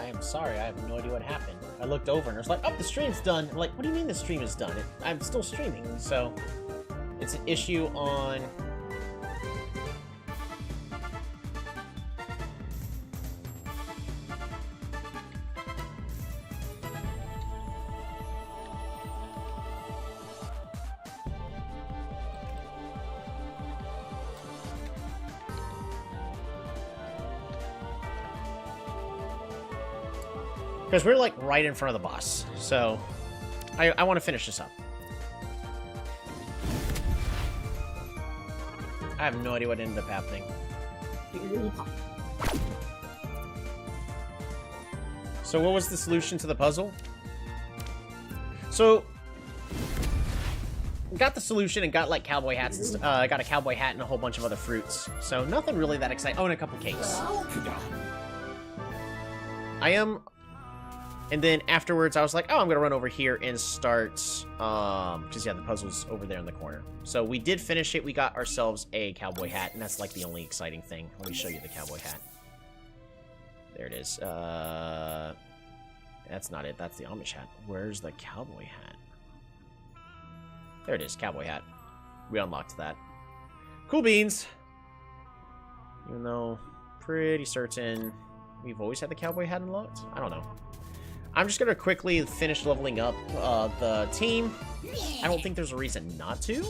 I am sorry, I have no idea what happened. I looked over and it was like, oh, the stream's done. I'm like, what do you mean the stream is done? I'm still streaming, so it's an issue on... Because we're, like, right in front of the boss. So, I want to finish this up. I have no idea what ended up happening. So, what was the solution to the puzzle? So, got the solution and got, like, cowboy hats. And got a cowboy hat and a whole bunch of other fruits. So, nothing really that exciting. Oh, and a couple cakes. I am... And then afterwards, I was like, oh, I'm going to run over here and start, because, yeah, the puzzle's over there in the corner. So we did finish it. We got ourselves a cowboy hat, and that's, like, the only exciting thing. Let me show you the cowboy hat. There it is. That's not it. That's the Amish hat. Where's the cowboy hat? There it is, cowboy hat. We unlocked that. Cool beans. Even though, pretty certain we've always had the cowboy hat unlocked. I don't know. I'm just going to quickly finish leveling up the team. I don't think there's a reason not to.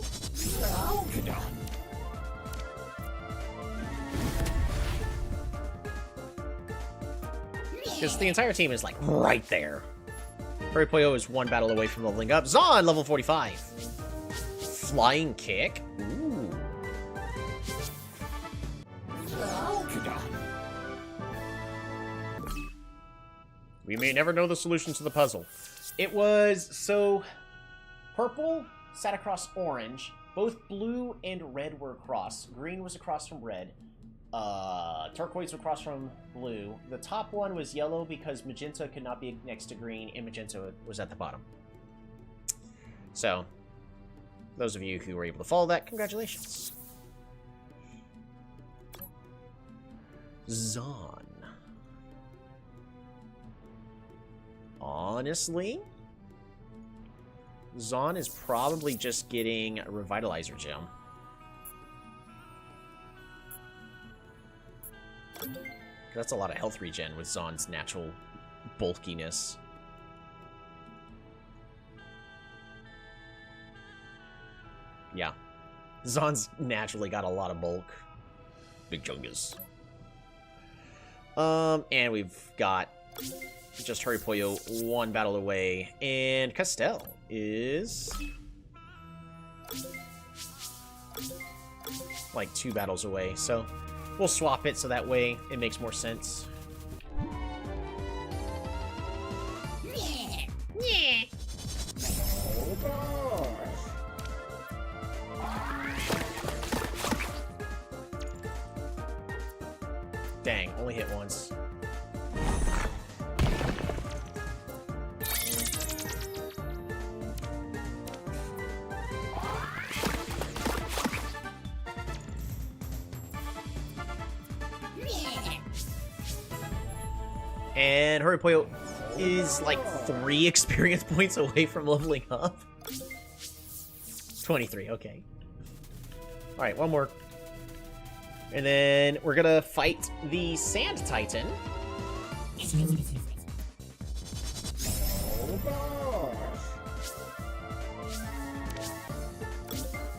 Because the entire team is, like, right there. Patrikios is one battle away from leveling up. Zon, level 45. Flying kick. Ooh. We may never know the solution to the puzzle. It was, so, purple sat across orange. Both blue and red were across. Green was across from red. Turquoise was across from blue. The top one was yellow because magenta could not be next to green, and magenta was at the bottom. So, those of you who were able to follow that, congratulations. Zon. Honestly, Zon is probably just getting a Revitalizer Gem. That's a lot of health regen with Zon's natural bulkiness. Yeah. Zon's naturally got a lot of bulk. Big chungus. And we've got... just Hurry Pollo one battle away, and Castell is like 2 battles away, so we'll swap it so that way it makes more sense. Dang, only hit once. And Hurry Pollo is like 3 experience points away from leveling up. 23, okay. Alright, one more. And then we're gonna fight the Sand Titan.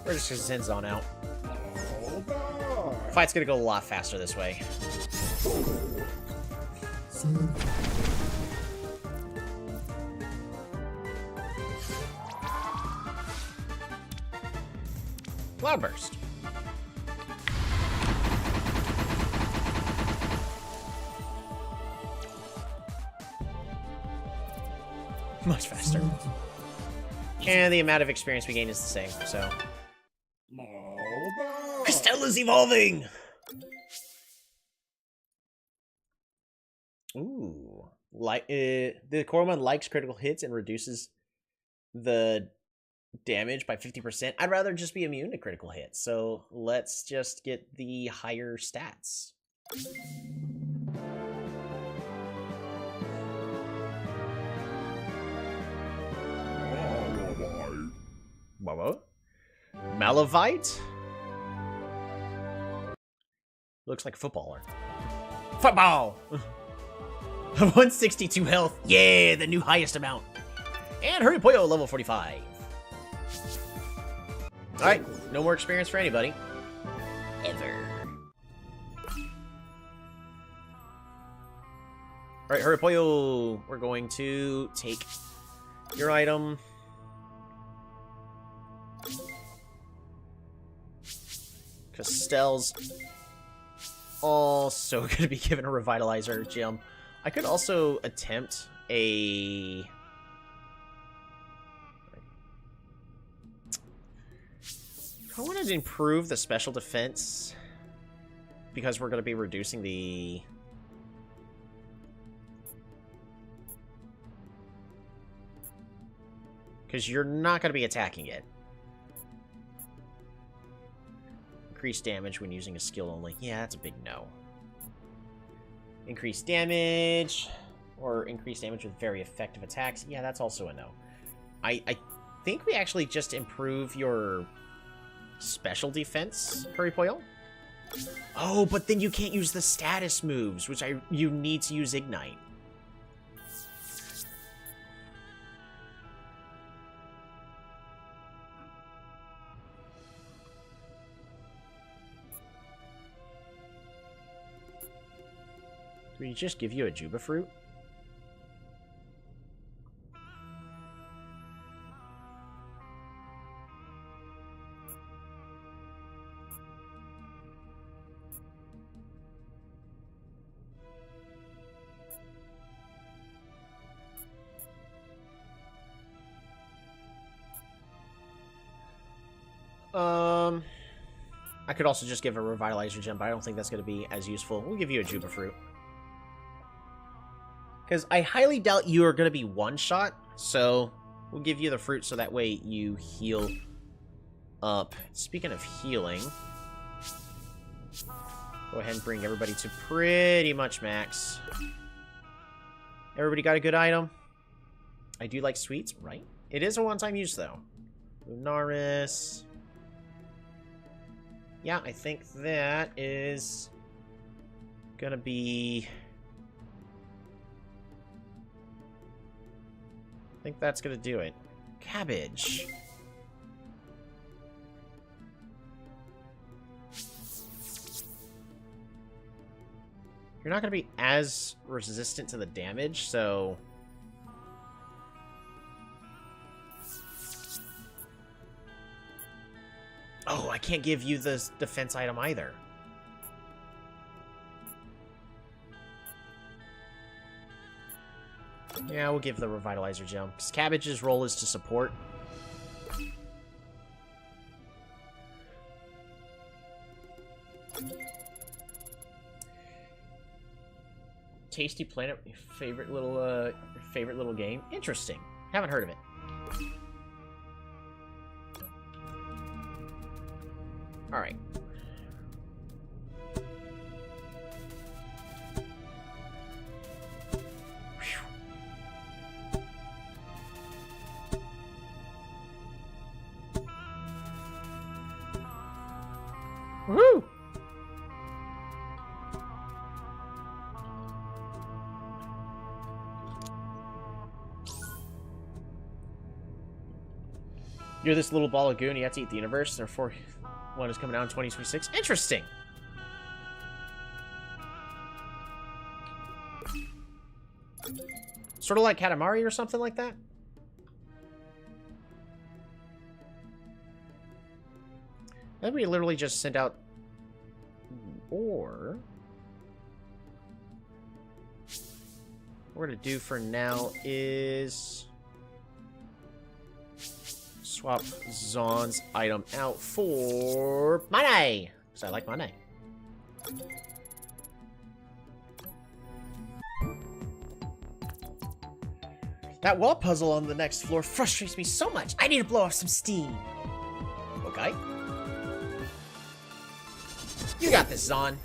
We're just gonna send Zon out. Fight's gonna go a lot faster this way. Cloudburst. Much faster. And the amount of experience we gain is the same, so... Castella's evolving! Ooh. Like, the Coromon likes critical hits and reduces the damage by 50%. I'd rather just be immune to critical hits, so let's just get the higher stats. Whoa. Malevite? Looks like a footballer. Football! 162 health. Yeah, the new highest amount. And Hurry Poyo, level 45. Alright, no more experience for anybody. Ever. Alright, Hurry Poyo, we're going to take your item. Castell's also going to be given a Revitalizer gem. I could also attempt a... I wanted to improve the special defense because we're going to be reducing the... Because you're not going to be attacking it. Increase damage when using a skill only. Yeah, that's a big no. Increase damage, or increase damage with very effective attacks. Yeah, that's also a no. I think we actually just improve your special defense, Hurry Poyo. Oh, but then you can't use the status moves, which you need to use Ignite. Do we just give you a Juba Fruit? I could also just give a Revitalizer gem, but I don't think that's going to be as useful. We'll give you a Juba Fruit. Because I highly doubt you are going to be one-shot, so we'll give you the fruit so that way you heal up. Speaking of healing, go ahead and bring everybody to pretty much max. Everybody got a good item? I do like sweets, right? It is a one-time use, though. Lunaris. Yeah, I think that is going to be... I think that's gonna do it. Cabbage. You're not gonna be as resistant to the damage, so... Oh, I can't give you the defense item either. Yeah, we'll give the Revitalizer gem, because Cabbage's role is to support. Tasty Planet, your favorite little game. Interesting. Haven't heard of it. All right. Woohoo! You're this little ball of goo and you have to eat the universe, therefore one is coming out in 2026. Interesting! Sort of like Katamari or something like that? Then we literally just send out... Or... what we're going to do for now is... swap Zaun's item out for... Mane! Because I like Mane. That wall puzzle on the next floor frustrates me so much. I need to blow off some steam. Okay. You got this, Zaun.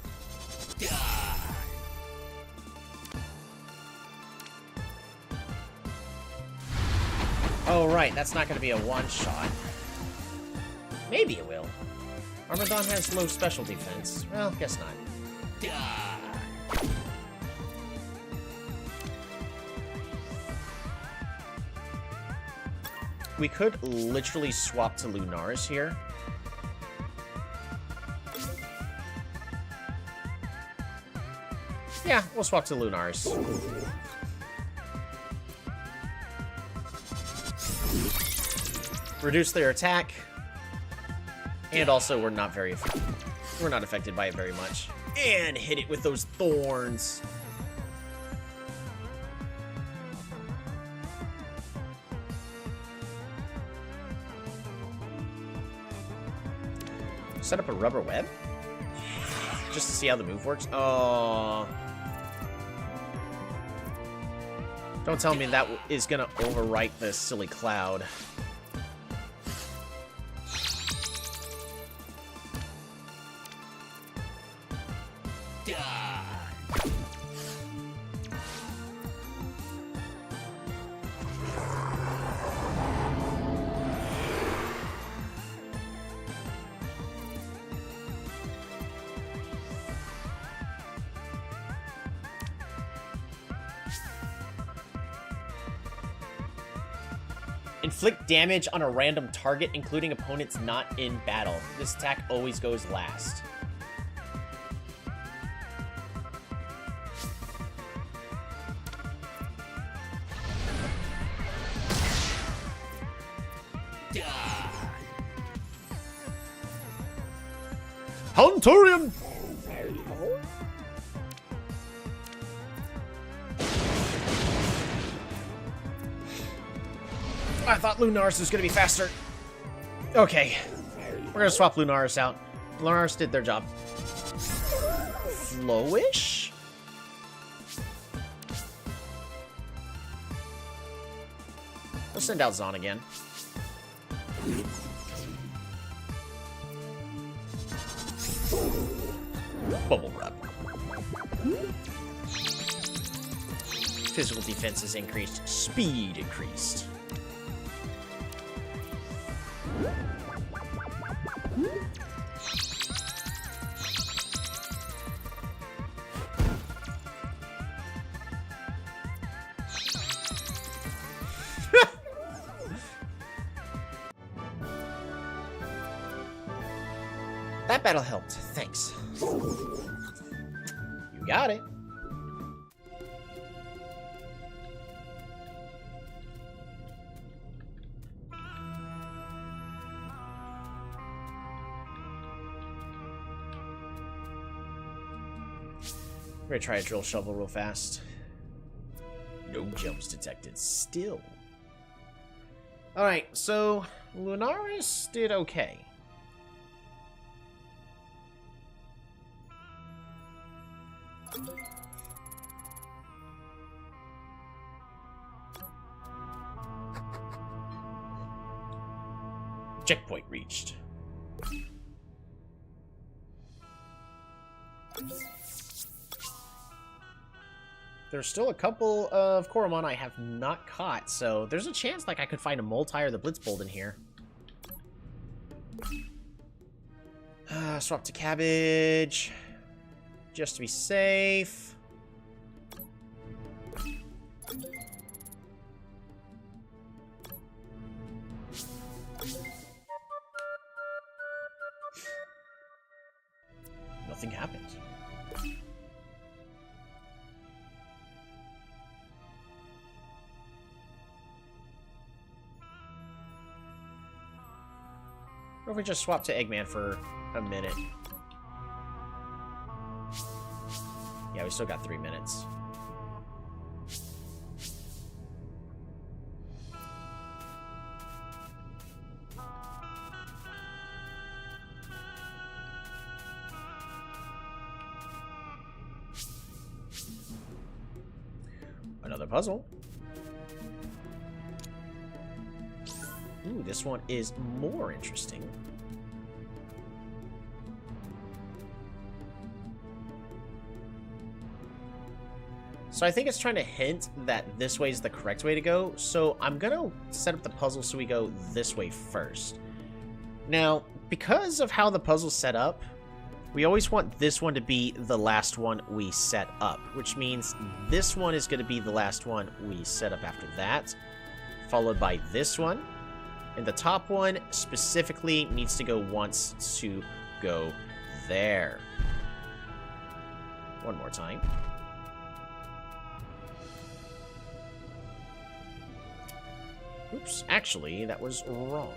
Oh, right. That's not going to be a one-shot. Maybe it will. Armadon has low special defense. Well, guess not. We could literally swap to Lunaris here. Yeah, we'll swap to Lunaris. Reduce their attack. And also, we're not affected by it very much. And hit it with those thorns. Set up a rubber web? Just to see how the move works? Oh. Don't tell me that is gonna overwrite the silly cloud. Inflict damage on a random target, including opponents not in battle. This attack always goes last. Hunturium! I thought Lunaris was going to be faster. Okay. We're going to swap Lunaris out. Lunaris did their job. Flowish? We'll send out Zon again. Bubble Rub. Physical defense is increased. Speed increased. That battle helped. Thanks. You got it. We're gonna try a drill shovel real fast. No jumps detected. Still. Alright, so Lunaris did okay. Checkpoint reached. There's still a couple of Coromon I have not caught, so there's a chance like I could find a Moltai or the Blitzbolt in here. Swap to Cabbage. Just to be safe. Nothing happened. Or if we just swap to Eggman for a minute. Yeah, we still got 3 minutes. Another puzzle. Ooh, this one is more interesting. So I think it's trying to hint that this way is the correct way to go. So I'm going to set up the puzzle so we go this way first. Now, because of how the puzzle's set up, we always want this one to be the last one we set up, which means this one is going to be the last one we set up after that, followed by this one. And the top one specifically needs to go once to go there. One more time. Oops, actually, that was wrong.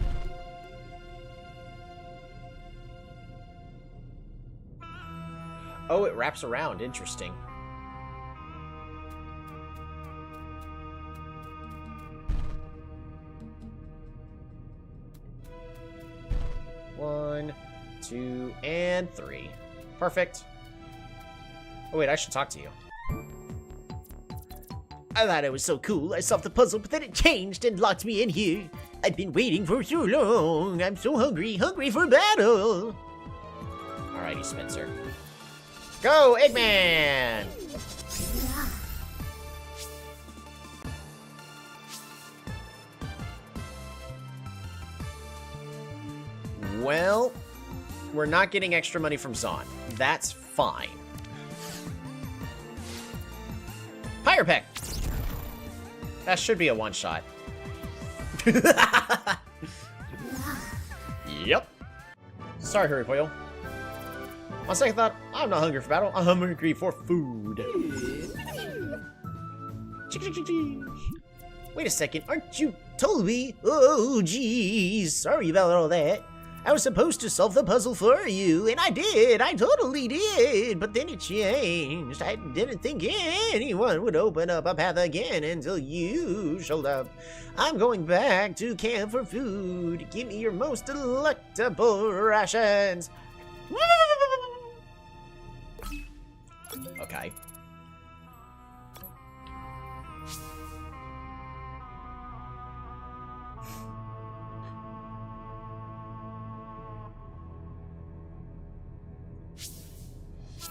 Oh, it wraps around. Interesting. One, two, and three. Perfect. Oh, wait, I should talk to you. I thought it was so cool. I solved the puzzle, but then it changed and locked me in here. I've been waiting for so long. I'm so hungry, hungry for battle. Alrighty, Spencer. Go, Eggman! Well, we're not getting extra money from Zon. That's fine. Fire Peck! That should be a one-shot. Yep. Sorry, Hurry Poil. On second thought, I'm not hungry for battle. I'm hungry for food. Wait a second, aren't you Toby? Oh, jeez. Sorry about all that. I was supposed to solve the puzzle for you, and I did. I totally did. But then it changed. I didn't think anyone would open up a path again until you showed up. I'm going back to camp for food. Give me your most delectable rations. Okay.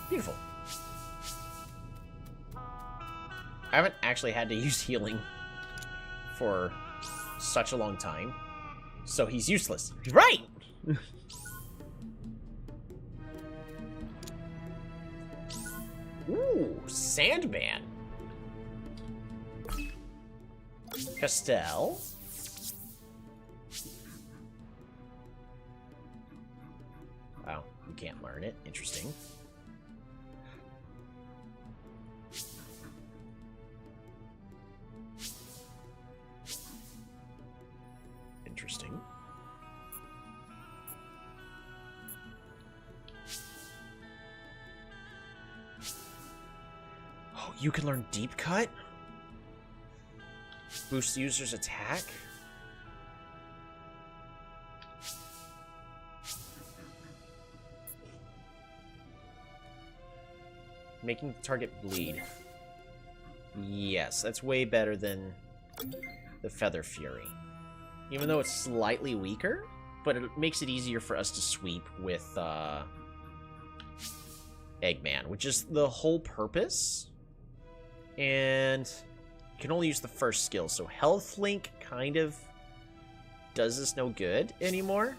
Beautiful. I haven't actually had to use healing for such a long time, so he's useless. Right! Ooh, Sandman. Castell. Wow, you can't learn it. Interesting. Interesting. Oh, you can learn Deep Cut? Boost the user's attack? Making the target bleed. Yes, that's way better than the Feather Fury. Even though it's slightly weaker, but it makes it easier for us to sweep with Eggman, which is the whole purpose. And you can only use the first skill, so Health Link kind of does us no good anymore.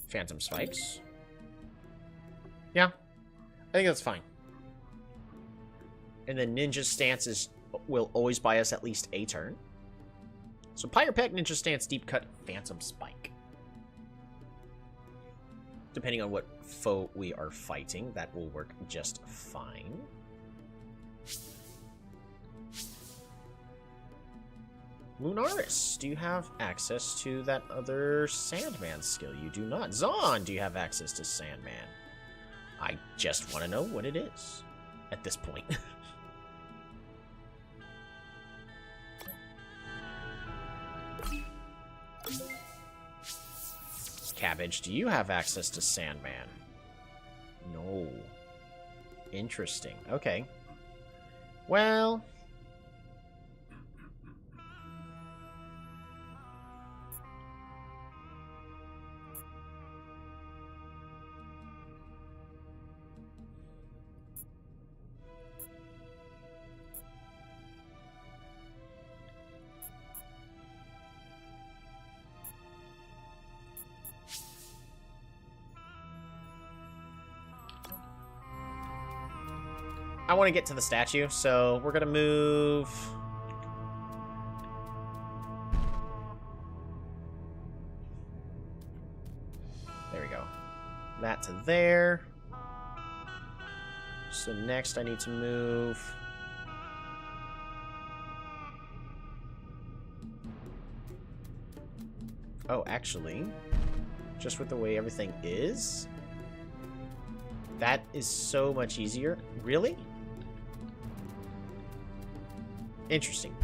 Phantom Spikes. Yeah, I think that's fine. And then Ninja Stances will always buy us at least a turn. So Pyre Peck, Ninja Stance, Deep Cut, Phantom Spike. Depending on what foe we are fighting, that will work just fine. Lunaris, do you have access to that other Sandman skill? You do not. Zon, do you have access to Sandman? I just want to know what it is at this point. Cabbage, do you have access to Sandman? No. Interesting. Okay. Well... I want to get to the statue, so we're going to move... There we go. That to there. So next I need to move... Oh, actually, just with the way everything is, that is so much easier. Really? Interesting.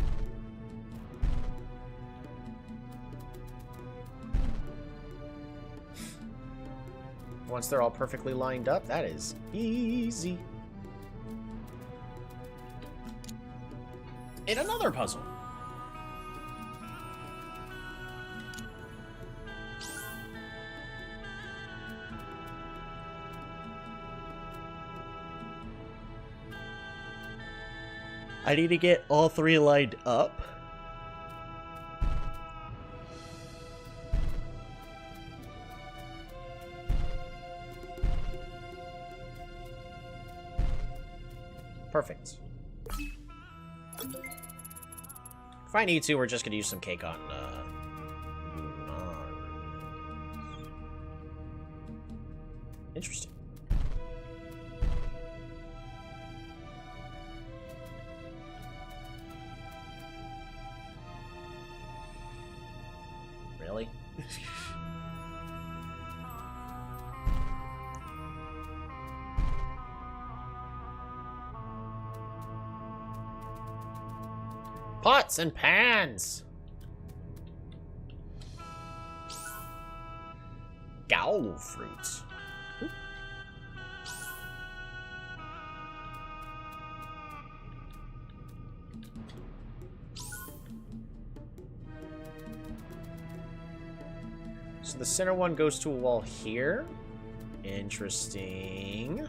Once they're all perfectly lined up, that is easy. And another puzzle. I need to get all three lined up. Perfect. If I need to, we're just gonna use some cake on, Interesting. Really? Pots and pans! Gowl fruits. Ooh. So the center one goes to a wall here. Interesting.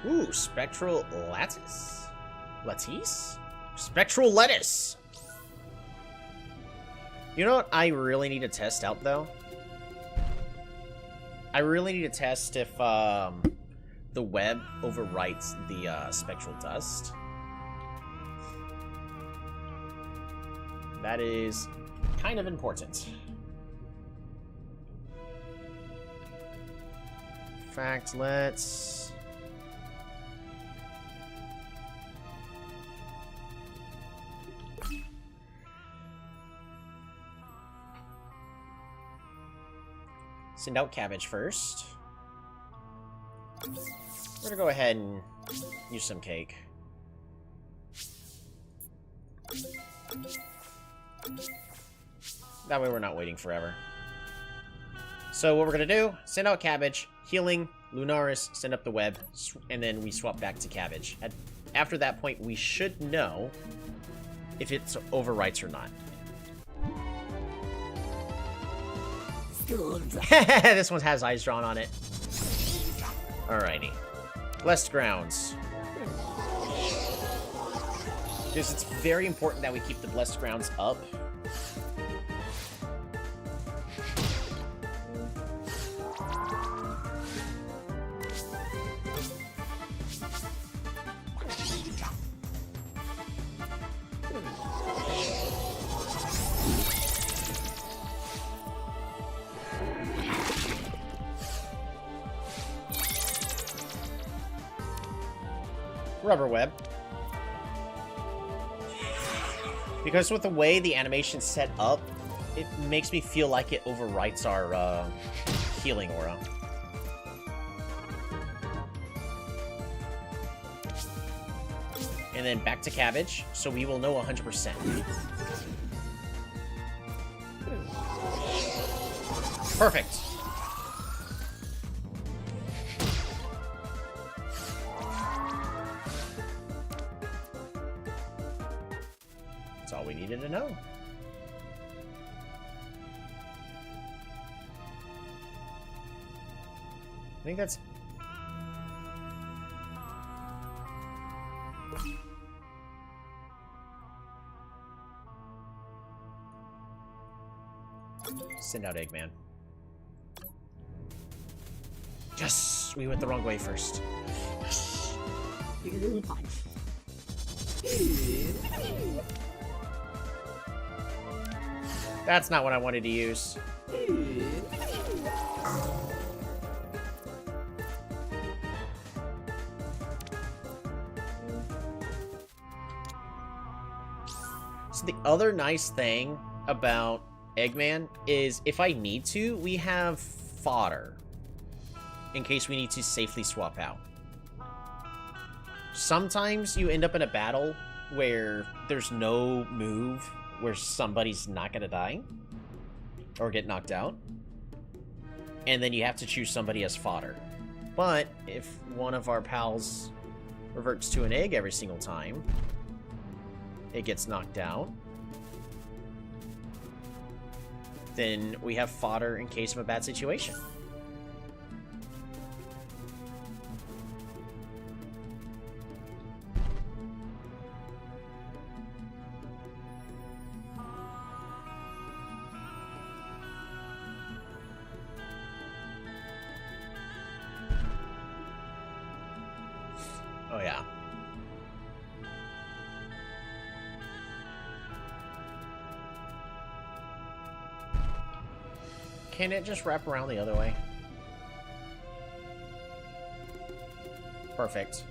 Ooh, spectral lattice. Lattice? Spectral lettuce! You know what I really need to test out, though? I really need to test if, the web overwrites the, spectral dust. That is kind of important. In fact, let's... send out cabbage first. We're gonna go ahead and use some cake. That way we're not waiting forever. So what we're gonna do, send out cabbage, healing, Lunaris, send up the web, and then we swap back to cabbage. After that point, we should know if it overwrites or not. This one has eyes drawn on it. Alrighty. Blessed grounds. Because it's very important that we keep the blessed grounds up. Rubber web. Because with the way the animation's set up, it makes me feel like it overwrites our healing aura. And then back to cabbage, so we will know 100%. Perfect. That's all we needed to know. I think that's... Send out Eggman. Yes! We went the wrong way first. That's not what I wanted to use. So the other nice thing about Eggman is if I need to, we have fodder in case we need to safely swap out. Sometimes you end up in a battle where there's no move where somebody's not gonna die or get knocked out, and then you have to choose somebody as fodder. But if one of our pals reverts to an egg every single time it gets knocked out, then we have fodder in case of a bad situation. Oh yeah. Can it just wrap around the other way? Perfect.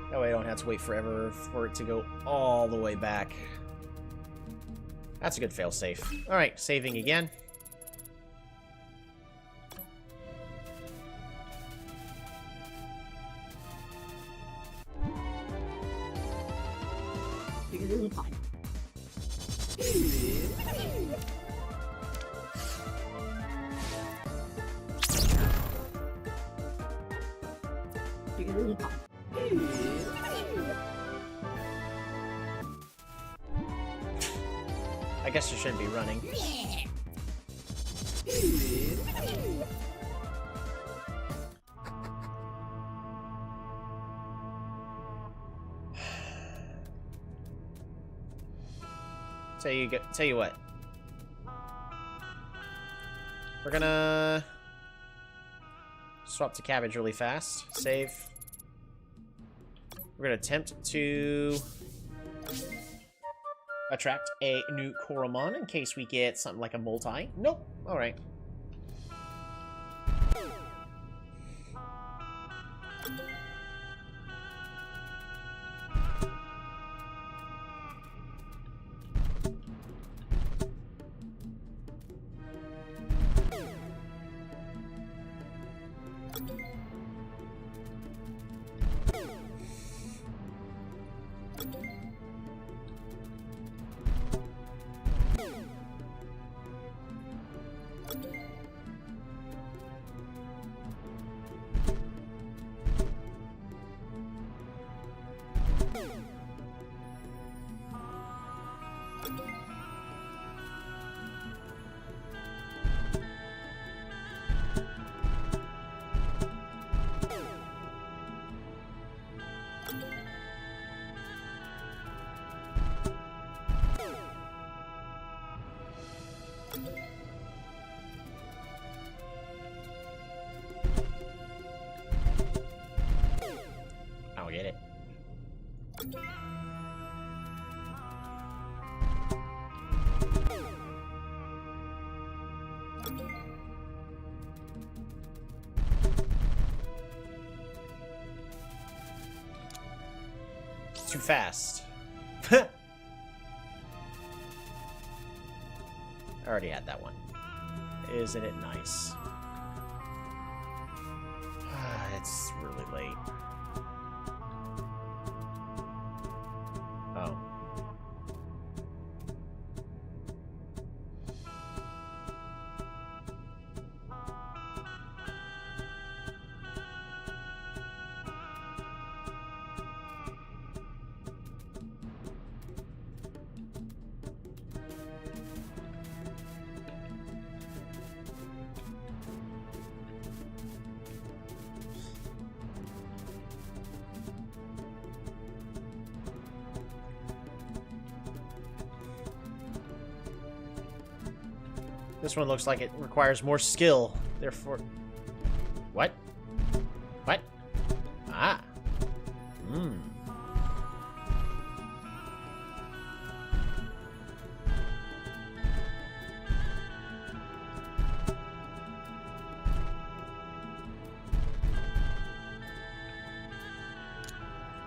That way I don't have to wait forever for it to go all the way back. That's a good failsafe. Alright, saving again. I guess you shouldn't be running. Tell you what. We're gonna swap to cabbage really fast. Save. We're gonna attempt to attract a new Coromon in case we get something like a multi. Nope. Alright. too fast. I already had that one. Isn't it nice? It's really late. Oh. This one looks like it requires more skill, therefore... What? What? Ah. Hmm.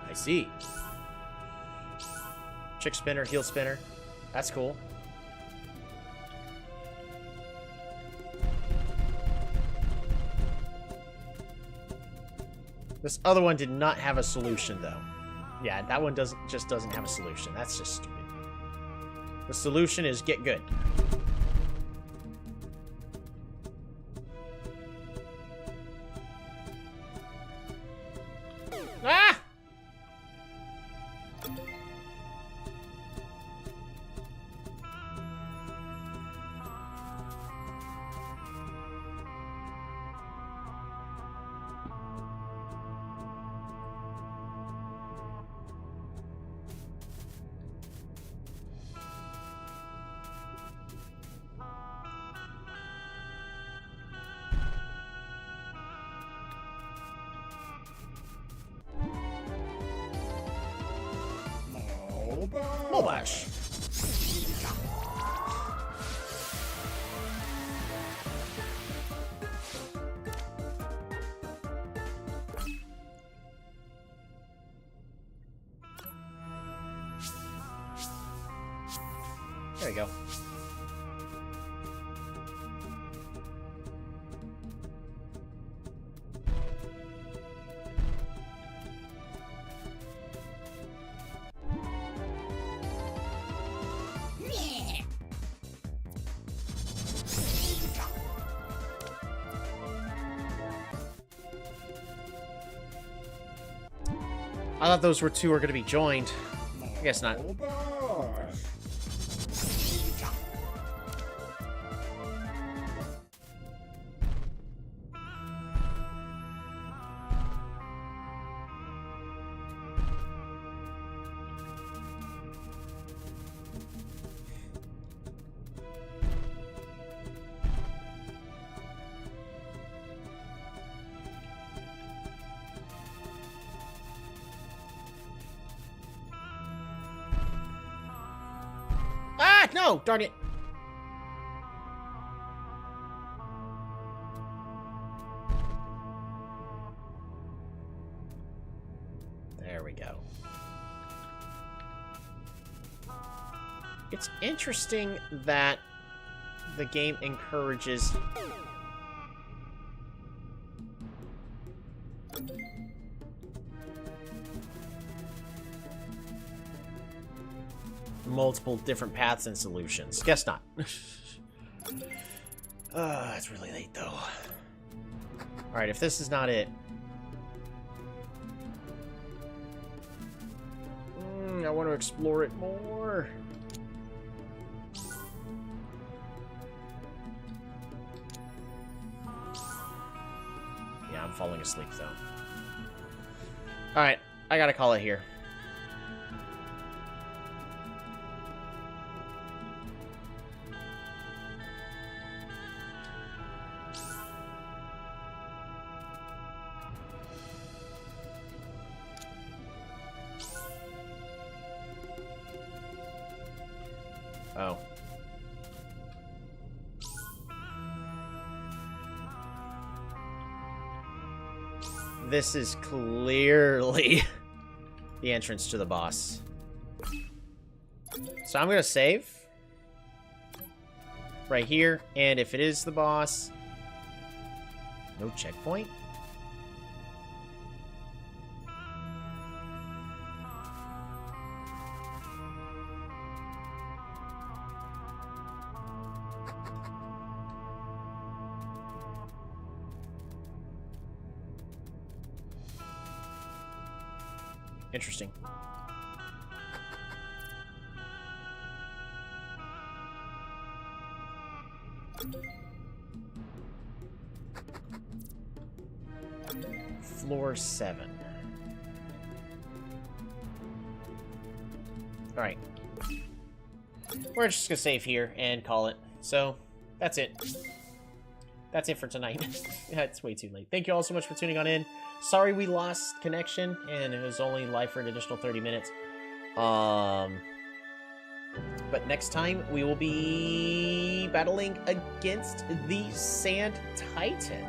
I see. Chick spinner, heel spinner. That's cool. This other one did not have a solution, though. Yeah, that one just doesn't have a solution. That's just stupid. The solution is get good. Ah! Mobash. There you go. I thought those two were going to be joined. I guess not. No, darn it. There we go. It's interesting that the game encourages multiple different paths and solutions. Guess not. It's really late, though. Alright, if this is not it... I want to explore it more. Yeah, I'm falling asleep, though. Alright, I gotta call it here. Oh. This is clearly the entrance to the boss. So I'm going to save right here, and if it is the boss, no checkpoint. Interesting. Floor 7. Alright. We're just gonna save here and call it. So, that's it. That's it for tonight. It's way too late. Thank you all so much for tuning on in. Sorry we lost connection, and it was only live for an additional 30 minutes. But next time, we will be battling against the Sand Titan.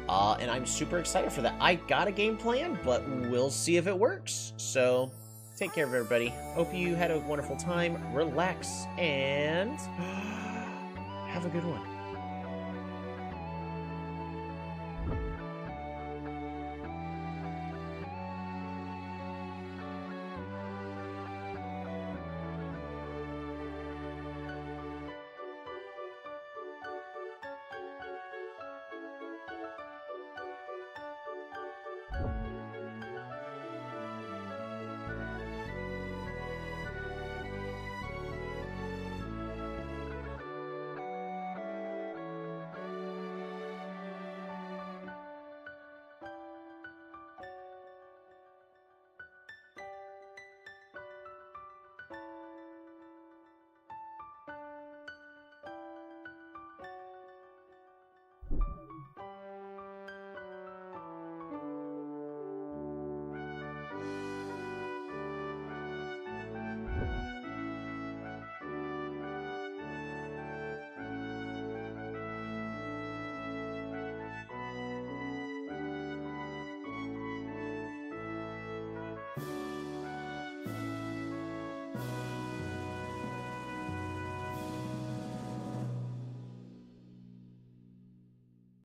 And I'm super excited for that. I got a game plan, but we'll see if it works. So, take care of everybody. Hope you had a wonderful time. Relax, and have a good one.